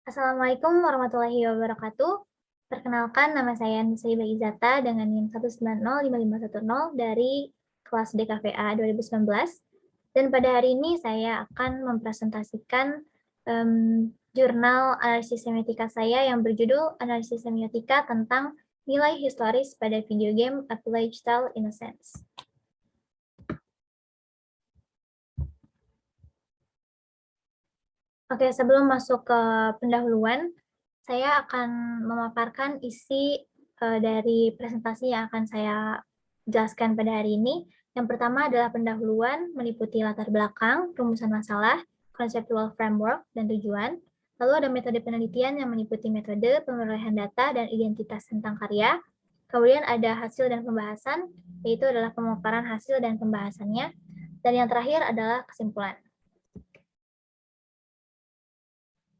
Assalamualaikum warahmatullahi wabarakatuh. Perkenalkan, nama saya Nusayba Izata dengan NIM 1905510 dari kelas DKVA 2019. Dan pada hari ini saya akan mempresentasikan jurnal analisis semiotika saya yang berjudul Analisis Semiotika tentang nilai historis pada video game A Plague Tale: Innocence. Oke, sebelum masuk ke pendahuluan, saya akan memaparkan isi dari presentasi yang akan saya jelaskan pada hari ini. Yang pertama adalah pendahuluan meliputi latar belakang, rumusan masalah, conceptual framework, dan tujuan. Lalu ada metode penelitian yang meliputi metode pemerolehan data dan identitas tentang karya. Kemudian ada hasil dan pembahasan, yaitu adalah pemaparan hasil dan pembahasannya. Dan yang terakhir adalah kesimpulan.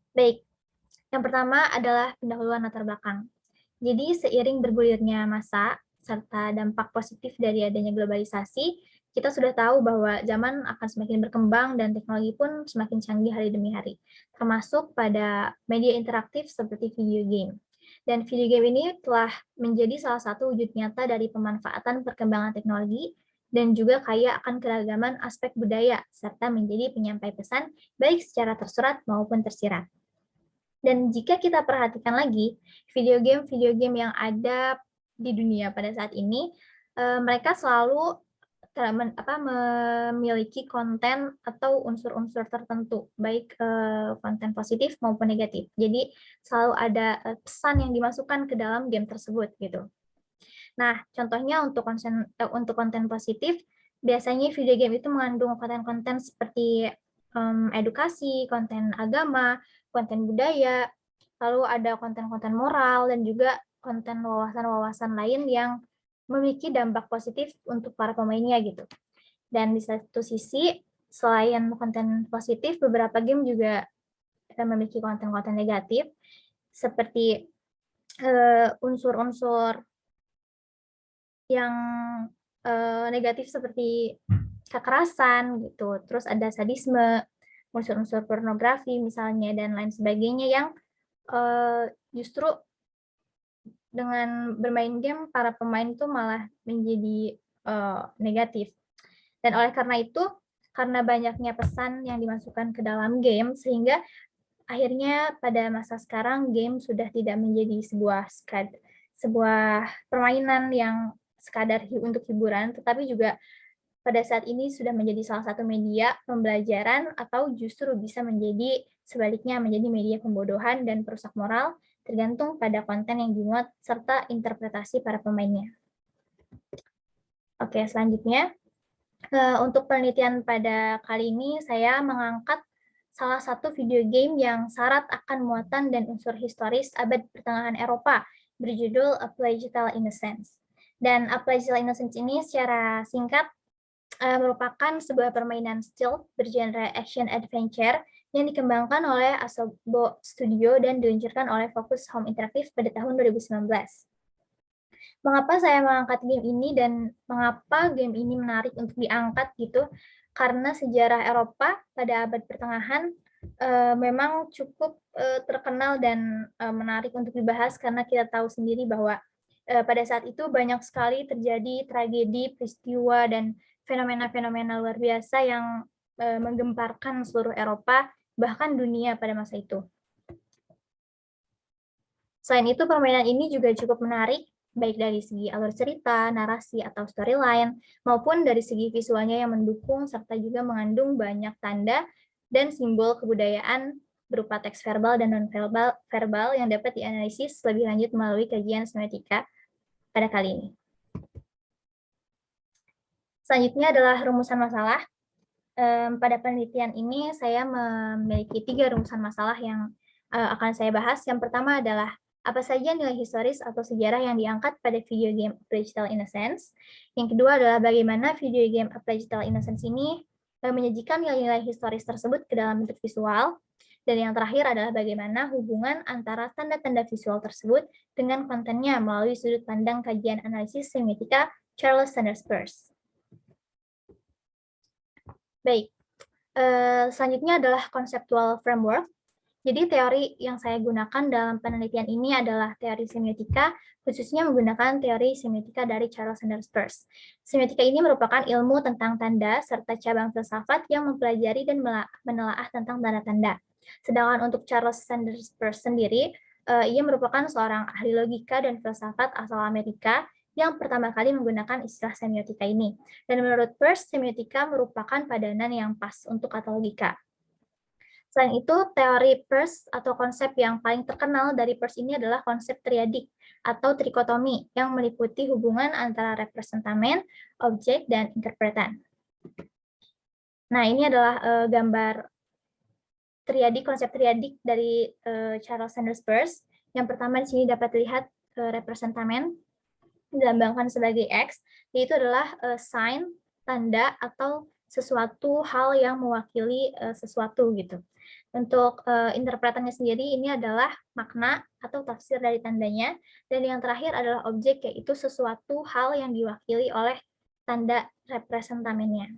Baik, yang pertama adalah pendahuluan latar belakang. Jadi seiring bergulirnya masa serta dampak positif dari adanya globalisasi, kita sudah tahu bahwa zaman akan semakin berkembang dan teknologi pun semakin canggih hari demi hari, termasuk pada media interaktif seperti video game. Dan video game ini telah menjadi salah satu wujud nyata dari pemanfaatan perkembangan teknologi dan juga kaya akan keragaman aspek budaya, serta menjadi penyampai pesan baik secara tersurat maupun tersirat. Dan jika kita perhatikan lagi, video game yang ada di dunia pada saat ini, mereka selalu memiliki konten atau unsur-unsur tertentu, baik konten positif maupun negatif. Jadi selalu ada pesan yang dimasukkan ke dalam game tersebut gitu. Nah, contohnya untuk konten positif, biasanya video game itu mengandung konten-konten seperti edukasi, konten agama, konten budaya, lalu ada konten-konten moral, dan juga konten wawasan-wawasan lain yang memiliki dampak positif untuk para pemainnya gitu. Dan di satu sisi, selain konten positif, beberapa game juga memiliki konten-konten negatif, seperti unsur-unsur yang negatif seperti kekerasan gitu, terus ada sadisme, unsur-unsur pornografi misalnya, dan lain sebagainya yang justru dengan bermain game para pemain itu malah menjadi negatif. Dan oleh karena itu, karena banyaknya pesan yang dimasukkan ke dalam game, sehingga akhirnya pada masa sekarang game sudah tidak menjadi sebuah permainan yang sekadar untuk hiburan, tetapi juga pada saat ini sudah menjadi salah satu media pembelajaran atau justru bisa menjadi sebaliknya menjadi media pembodohan dan perusak moral, tergantung pada konten yang dimuat serta interpretasi para pemainnya. Oke, selanjutnya untuk penelitian pada kali ini saya mengangkat salah satu video game yang syarat akan muatan dan unsur historis abad pertengahan Eropa berjudul A Plague Tale: Innocence. Dan A Plague Tale: Innocence ini secara singkat merupakan sebuah permainan stealth bergenre action adventure yang dikembangkan oleh Asobo Studio dan diluncurkan oleh Focus Home Interactive pada tahun 2019. Mengapa saya mengangkat game ini dan mengapa game ini menarik untuk diangkat gitu? Karena sejarah Eropa pada abad pertengahan memang cukup terkenal dan menarik untuk dibahas karena kita tahu sendiri bahwa pada saat itu banyak sekali terjadi tragedi, peristiwa, dan fenomena-fenomena luar biasa yang menggemparkan seluruh Eropa, bahkan dunia pada masa itu. Selain itu, permainan ini juga cukup menarik, baik dari segi alur cerita, narasi, atau storyline, maupun dari segi visualnya yang mendukung, serta juga mengandung banyak tanda dan simbol kebudayaan berupa teks verbal dan non-verbal yang dapat dianalisis lebih lanjut melalui kajian semiotika pada kali ini. Selanjutnya adalah rumusan masalah. Pada penelitian ini saya memiliki 3 rumusan masalah yang akan saya bahas. Yang pertama adalah apa saja nilai historis atau sejarah yang diangkat pada video game A Plague Tale: Innocence. Yang kedua adalah bagaimana video game A Plague Tale: Innocence ini menyajikan nilai-nilai historis tersebut ke dalam bentuk visual. Dan yang terakhir adalah bagaimana hubungan antara tanda-tanda visual tersebut dengan kontennya melalui sudut pandang kajian analisis semiotika Charles Sanders Peirce. Baik, selanjutnya adalah conceptual framework. Jadi teori yang saya gunakan dalam penelitian ini adalah teori semiotika, khususnya menggunakan teori semiotika dari Charles Sanders Peirce. Semiotika ini merupakan ilmu tentang tanda serta cabang filsafat yang mempelajari dan menelaah tentang tanda-tanda. Sedangkan untuk Charles Sanders Peirce sendiri, ia merupakan seorang ahli logika dan filsafat asal Amerika yang pertama kali menggunakan istilah semiotika ini. Dan menurut Peirce, semiotika merupakan padanan yang pas untuk kata logika. Selain itu, teori Peirce atau konsep yang paling terkenal dari Peirce ini adalah konsep triadik atau trikotomi yang meliputi hubungan antara representamen, objek, dan interpretan. Nah, ini adalah gambar triadik, konsep triadik dari Charles Sanders Peirce. Yang pertama di sini dapat dilihat representamen dilambangkan sebagai X, yaitu adalah sign, tanda, atau sesuatu hal yang mewakili sesuatu gitu. Untuk interpretannya sendiri ini adalah makna atau tafsir dari tandanya, dan yang terakhir adalah objek, yaitu sesuatu hal yang diwakili oleh tanda representamennya.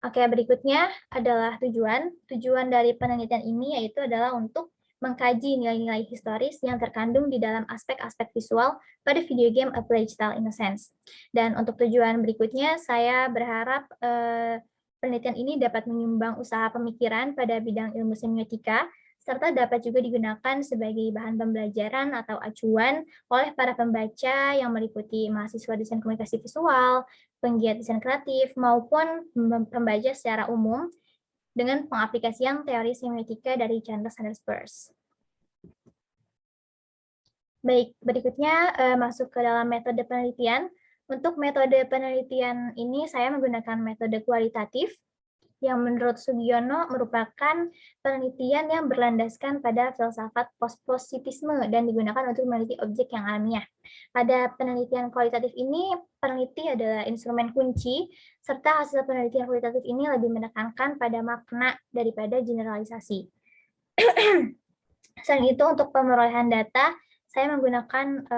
Oke, berikutnya adalah tujuan. Tujuan dari penelitian ini yaitu adalah untuk mengkaji nilai-nilai historis yang terkandung di dalam aspek-aspek visual pada video game A Plague Tale Innocence. Dan untuk tujuan berikutnya, saya berharap penelitian ini dapat menyumbang usaha pemikiran pada bidang ilmu semiotika, serta dapat juga digunakan sebagai bahan pembelajaran atau acuan oleh para pembaca yang meliputi mahasiswa desain komunikasi visual, penggiat desain kreatif, maupun pembaca secara umum dengan pengaplikasian teori semiotika dari Charles Sanders Peirce. Baik, berikutnya masuk ke dalam metode penelitian. Untuk metode penelitian ini saya menggunakan metode kualitatif yang menurut Sugiono merupakan penelitian yang berlandaskan pada filsafat positivisme dan digunakan untuk meneliti objek yang alamiah. Pada penelitian kualitatif ini, peneliti adalah instrumen kunci, serta hasil penelitian kualitatif ini lebih menekankan pada makna daripada generalisasi. Selain itu, untuk pemerolehan data, saya menggunakan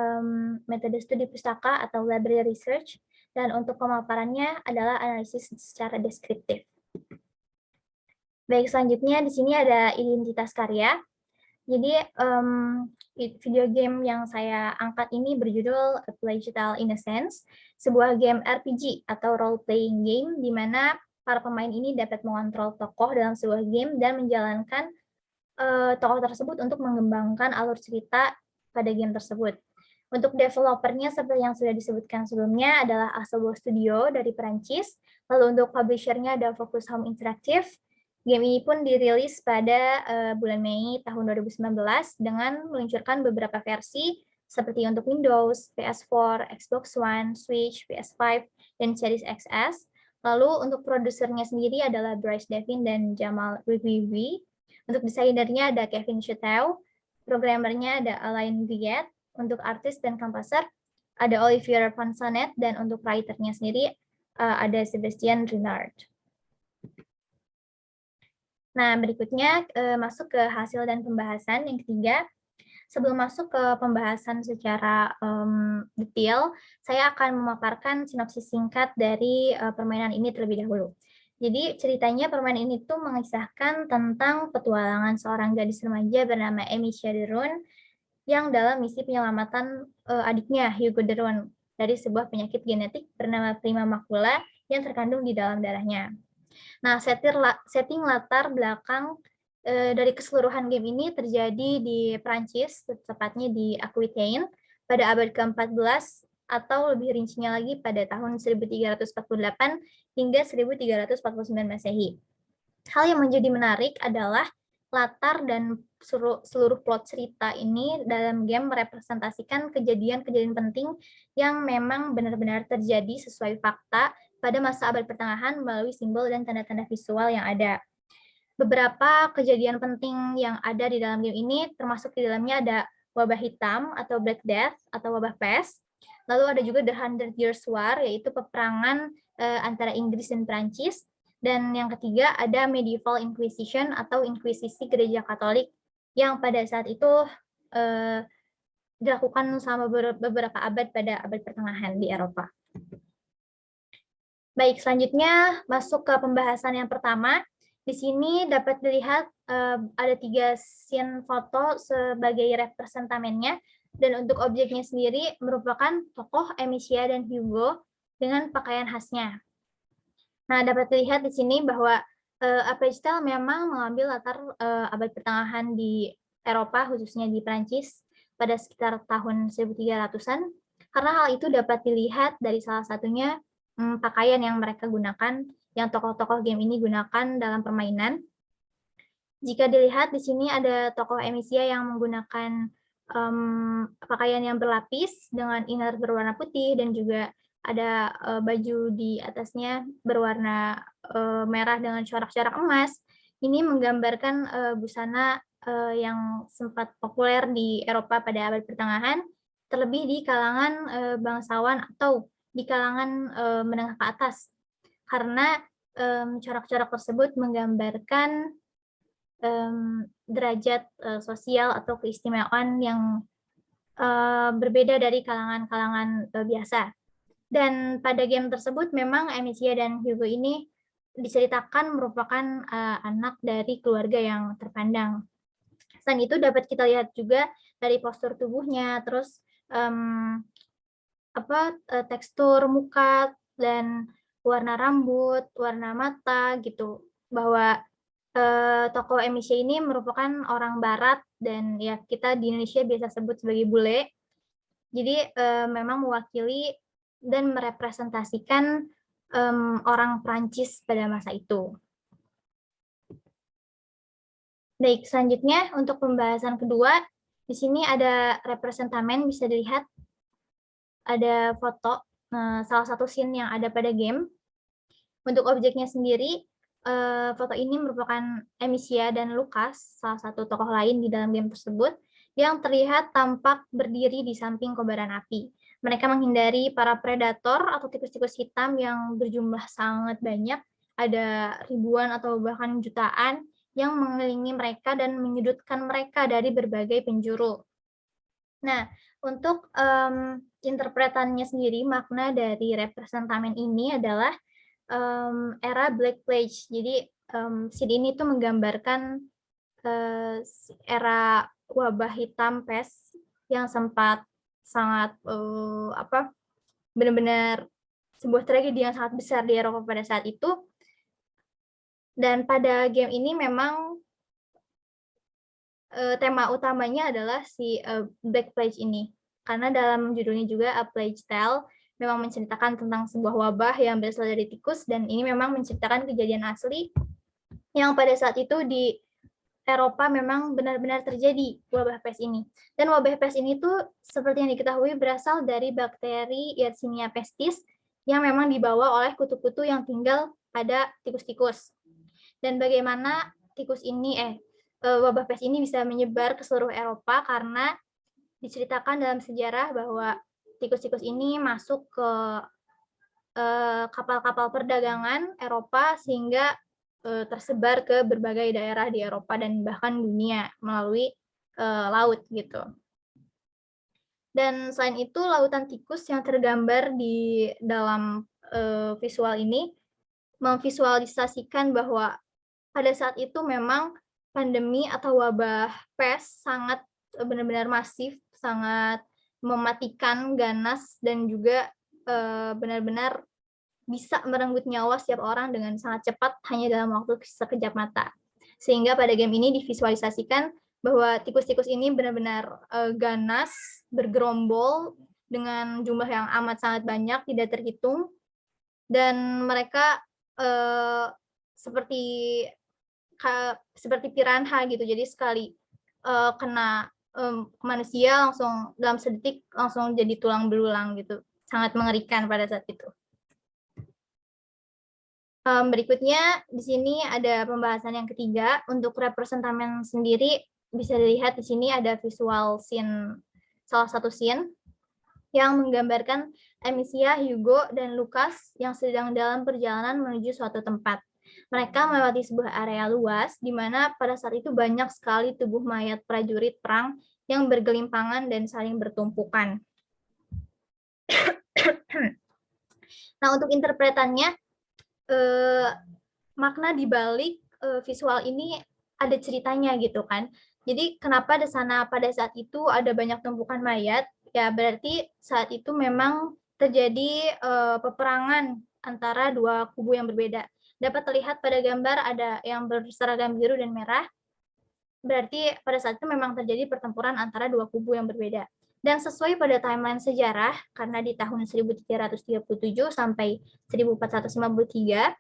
metode studi pustaka atau library research, dan untuk pemaparannya adalah analisis secara deskriptif. Baik, selanjutnya di sini ada identitas karya. Jadi video game yang saya angkat ini berjudul A Plague Tale Innocence, sebuah game RPG atau role playing game di mana para pemain ini dapat mengontrol tokoh dalam sebuah game dan menjalankan tokoh tersebut untuk mengembangkan alur cerita pada game tersebut. Untuk developernya seperti yang sudah disebutkan sebelumnya adalah Asobo Studio dari Perancis. Lalu untuk publishernya ada Focus Home Interactive. Game ini pun dirilis pada bulan Mei tahun 2019 dengan meluncurkan beberapa versi seperti untuk Windows, PS4, Xbox One, Switch, PS5, dan Series XS. Lalu untuk produsernya sendiri adalah Bryce Devin dan Jamal Wiwiwi. Untuk desainernya ada Kevin Shuteau, programmernya ada Alain Viet, untuk artis dan komposer ada Olivier Ponsonet, dan untuk writernya sendiri ada Sebastian Renard. Nah, berikutnya masuk ke hasil dan pembahasan yang ketiga. Sebelum masuk ke pembahasan secara detail, saya akan memaparkan sinopsis singkat dari permainan ini terlebih dahulu. Jadi ceritanya permainan ini tuh mengisahkan tentang petualangan seorang gadis remaja bernama Amy Shaderun yang dalam misi penyelamatan adiknya Hugo Derun dari sebuah penyakit genetik bernama prima macula yang terkandung di dalam darahnya. Nah, setting latar belakang dari keseluruhan game ini terjadi di Prancis, tepatnya di Aquitaine, pada abad ke-14 atau lebih rincinya lagi pada tahun 1348 hingga 1349 Masehi. Hal yang menjadi menarik adalah latar dan seluruh plot cerita ini dalam game merepresentasikan kejadian-kejadian penting yang memang benar-benar terjadi sesuai fakta pada masa abad pertengahan melalui simbol dan tanda-tanda visual yang ada. Beberapa kejadian penting yang ada di dalam game ini termasuk di dalamnya ada wabah hitam atau Black Death atau wabah pes. Lalu ada juga The Hundred Years' War, yaitu peperangan antara Inggris dan Prancis. Dan yang ketiga ada Medieval Inquisition atau Inkuisisi Gereja Katolik yang pada saat itu dilakukan selama beberapa abad pada abad pertengahan di Eropa. Baik, selanjutnya masuk ke pembahasan yang pertama, Di sini dapat dilihat ada 3 scene foto sebagai representamennya, dan untuk objeknya sendiri merupakan tokoh Amicia dan Hugo dengan pakaian khasnya. Nah, dapat dilihat di sini bahwa Appage Tale memang mengambil latar abad pertengahan di Eropa, khususnya di Prancis, pada sekitar tahun 1300-an, karena hal itu dapat dilihat dari salah satunya pakaian yang mereka gunakan, yang tokoh-tokoh game ini gunakan dalam permainan. Jika dilihat di sini ada tokoh Amicia yang menggunakan pakaian yang berlapis dengan inner berwarna putih, dan juga ada baju di atasnya berwarna merah dengan corak-corak emas. Ini menggambarkan busana yang sempat populer di Eropa pada abad pertengahan, terlebih di kalangan bangsawan atau di kalangan menengah ke atas, karena corak-corak tersebut menggambarkan derajat sosial atau keistimewaan yang berbeda dari kalangan-kalangan biasa. Dan pada game tersebut memang Amicia dan Hugo ini diceritakan merupakan anak dari keluarga yang terpandang. Selain itu dapat kita lihat juga dari postur tubuhnya, terus tekstur muka dan warna rambut, warna mata gitu, bahwa tokoh Amicia ini merupakan orang barat, dan ya kita di Indonesia biasa sebut sebagai bule. Jadi memang mewakili dan merepresentasikan orang Prancis pada masa itu. Baik, selanjutnya untuk pembahasan kedua, di sini ada representamen, bisa dilihat ada foto salah satu scene yang ada pada game. Untuk objeknya sendiri, foto ini merupakan Amicia dan Lucas, salah satu tokoh lain di dalam game tersebut, yang terlihat tampak berdiri di samping kobaran api. Mereka menghindari para predator atau tikus-tikus hitam yang berjumlah sangat banyak, ada ribuan atau bahkan jutaan, yang mengelilingi mereka dan menyudutkan mereka dari berbagai penjuru. Nah, untuk interpretannya sendiri, makna dari representamen ini adalah era Black Plague. Jadi scene ini tuh menggambarkan era wabah hitam pes yang sempat sangat benar-benar sebuah tragedi yang sangat besar di Eropa pada saat itu. Dan pada game ini memang tema utamanya adalah si Black Plague ini, karena dalam judulnya juga A Plague Tale memang menceritakan tentang sebuah wabah yang berasal dari tikus, dan ini memang menceritakan kejadian asli yang pada saat itu di Eropa memang benar-benar terjadi wabah pes ini. Dan wabah pes ini tuh seperti yang diketahui berasal dari bakteri Yersinia pestis yang memang dibawa oleh kutu-kutu yang tinggal pada tikus-tikus. Dan bagaimana tikus ini wabah pes ini bisa menyebar ke seluruh Eropa karena diceritakan dalam sejarah bahwa tikus-tikus ini masuk ke kapal-kapal perdagangan Eropa sehingga tersebar ke berbagai daerah di Eropa dan bahkan dunia melalui laut gitu. Dan selain itu, lautan tikus yang tergambar di dalam visual ini memvisualisasikan bahwa pada saat itu memang pandemi atau wabah pes sangat benar-benar masif, sangat mematikan, ganas, dan juga benar-benar bisa merenggut nyawa setiap orang dengan sangat cepat hanya dalam waktu sekejap mata. Sehingga pada game ini divisualisasikan bahwa tikus-tikus ini benar-benar ganas, bergerombol dengan jumlah yang amat sangat banyak, tidak terhitung, dan mereka seperti piranha gitu. Jadi sekali kena manusia langsung dalam sedetik langsung jadi tulang belulang gitu. Sangat mengerikan pada saat itu. Berikutnya di sini ada pembahasan yang ketiga. Untuk representamen sendiri bisa dilihat di sini ada visual scene, salah satu scene yang menggambarkan Amicia, Hugo, dan Lucas yang sedang dalam perjalanan menuju suatu tempat. Mereka melewati sebuah area luas di mana pada saat itu banyak sekali tubuh mayat prajurit perang yang bergelimpangan dan saling bertumpukan. Nah, untuk interpretannya, makna dibalik visual ini ada ceritanya gitu kan. Jadi kenapa di sana pada saat itu ada banyak tumpukan mayat? Ya berarti saat itu memang terjadi peperangan antara dua kubu yang berbeda. Dapat terlihat pada gambar ada yang berseragam biru dan merah. Berarti pada saat itu memang terjadi pertempuran antara dua kubu yang berbeda. Dan sesuai pada timeline sejarah, karena di tahun 1337 sampai 1453,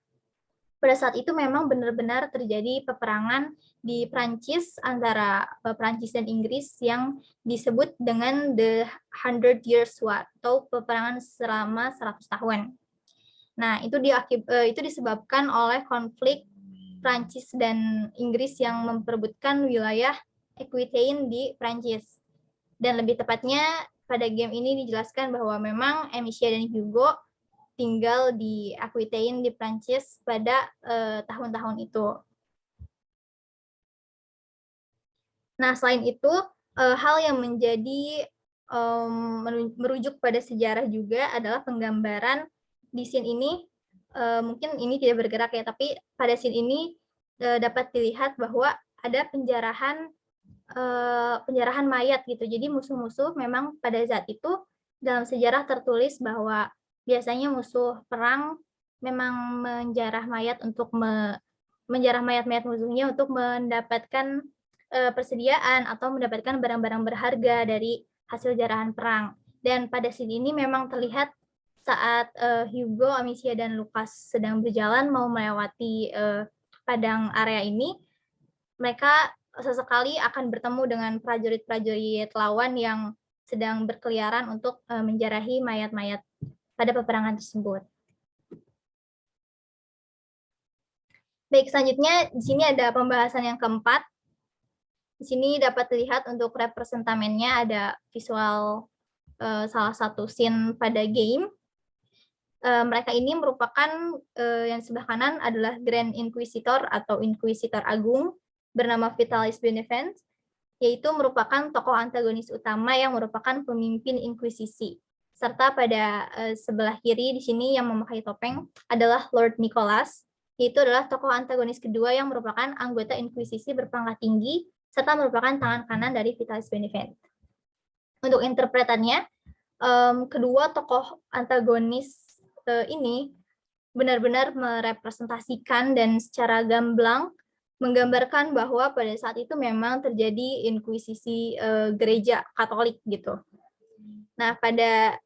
pada saat itu memang benar-benar terjadi peperangan di Prancis antara Prancis dan Inggris yang disebut dengan The Hundred Years' War atau peperangan selama 100 tahun. Nah, itu disebabkan oleh konflik Prancis dan Inggris yang memperebutkan wilayah Aquitaine di Prancis. Dan lebih tepatnya pada game ini dijelaskan bahwa memang Amicia dan Hugo tinggal di Aquitaine di Prancis pada tahun-tahun itu. Nah, selain itu, hal yang menjadi merujuk pada sejarah juga adalah penggambaran di scene ini. Mungkin ini tidak bergerak ya, tapi pada scene ini dapat dilihat bahwa ada penjarahan mayat gitu. Jadi musuh-musuh memang pada saat itu dalam sejarah tertulis bahwa biasanya musuh perang memang menjarah mayat untuk menjarah mayat-mayat musuhnya untuk mendapatkan persediaan atau mendapatkan barang-barang berharga dari hasil jarahan perang. Dan pada scene ini memang terlihat saat Hugo, Amicia, dan Lucas sedang berjalan mau melewati padang area ini, mereka sesekali akan bertemu dengan prajurit-prajurit lawan yang sedang berkeliaran untuk menjarahi mayat-mayat pada peperangan tersebut. Baik, selanjutnya di sini ada pembahasan yang keempat. Di sini dapat dilihat untuk representamennya ada visual salah satu scene pada game. Mereka ini merupakan yang sebelah kanan adalah Grand Inquisitor atau Inquisitor Agung bernama Vitalis Benevent, yaitu merupakan tokoh antagonis utama yang merupakan pemimpin Inkuisisi. Serta pada sebelah kiri di sini yang memakai topeng adalah Lord Nicholas, yaitu adalah tokoh antagonis kedua yang merupakan anggota Inkuisisi berpangkat tinggi, serta merupakan tangan kanan dari Vitalis Benevent. Untuk interpretannya, kedua tokoh antagonis ini benar-benar merepresentasikan dan secara gamblang menggambarkan bahwa pada saat itu memang terjadi inkuisisi gereja Katolik gitu. Nah, pada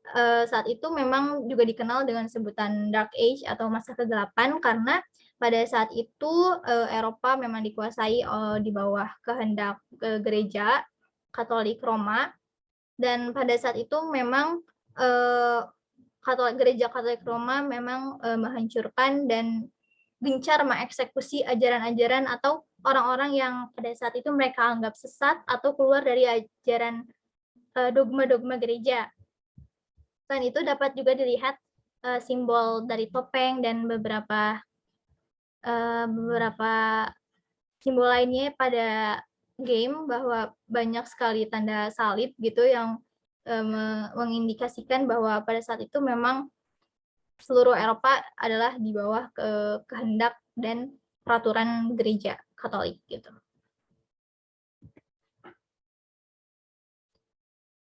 saat itu memang juga dikenal dengan sebutan Dark Age atau masa kegelapan karena pada saat itu Eropa memang dikuasai di bawah kehendak gereja Katolik Roma, dan pada saat itu memang gereja Katolik Roma memang menghancurkan dan gencar mengeksekusi ajaran-ajaran atau orang-orang yang pada saat itu mereka anggap sesat atau keluar dari ajaran dogma-dogma gereja. Selain itu dapat juga dilihat simbol dari topeng dan beberapa simbol lainnya pada game, bahwa banyak sekali tanda salib gitu yang mengindikasikan bahwa pada saat itu memang seluruh Eropa adalah di bawah kehendak dan peraturan gereja Katolik gitu.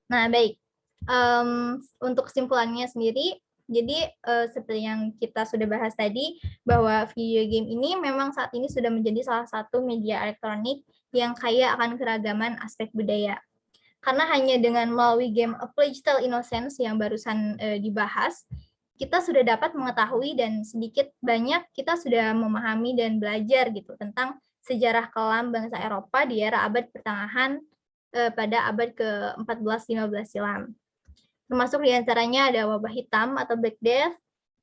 Nah, baik. Untuk kesimpulannya sendiri, jadi seperti yang kita sudah bahas tadi, bahwa video game ini memang saat ini sudah menjadi salah satu media elektronik yang kaya akan keragaman aspek budaya. Karena hanya dengan melalui game A Plague Tale Innocence yang barusan dibahas, kita sudah dapat mengetahui dan sedikit banyak kita sudah memahami dan belajar gitu tentang sejarah kelam bangsa Eropa di era abad pertengahan pada abad ke-14-15 silam. Termasuk diantaranya ada wabah hitam atau Black Death,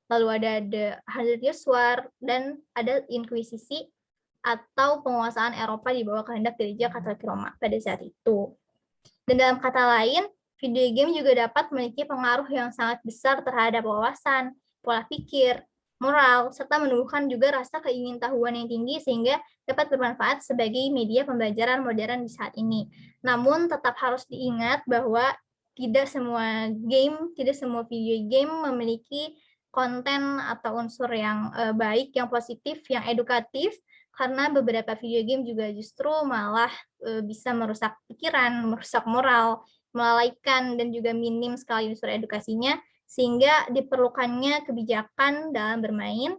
lalu ada The Hundred Years' War, dan ada Inkuisisi atau penguasaan Eropa di bawah kehendak gereja Katolik Roma pada saat itu. Dan dalam kata lain, video game juga dapat memiliki pengaruh yang sangat besar terhadap wawasan, pola pikir, moral, serta menumbuhkan juga rasa keingintahuan yang tinggi sehingga dapat bermanfaat sebagai media pembelajaran modern di saat ini. Namun tetap harus diingat bahwa tidak semua video game memiliki konten atau unsur yang baik, yang positif, yang edukatif, karena beberapa video game juga justru malah bisa merusak pikiran, merusak moral, melalaikan, dan juga minim sekali unsur edukasinya, sehingga diperlukannya kebijakan dalam bermain,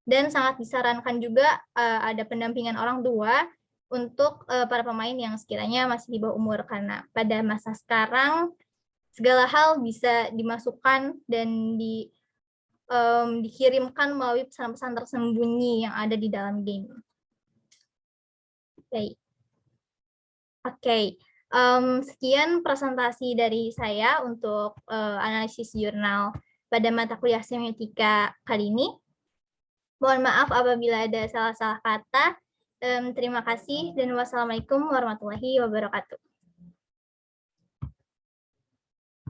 dan sangat disarankan juga ada pendampingan orang tua untuk para pemain yang sekiranya masih di bawah umur, karena pada masa sekarang segala hal bisa dimasukkan dan dikirimkan melalui pesan-pesan tersembunyi yang ada di dalam game. Baik. Oke, sekian presentasi dari saya untuk analisis jurnal pada mata kuliah semiotika kali ini. Mohon maaf apabila ada salah-salah kata. Terima kasih dan wassalamualaikum warahmatullahi wabarakatuh.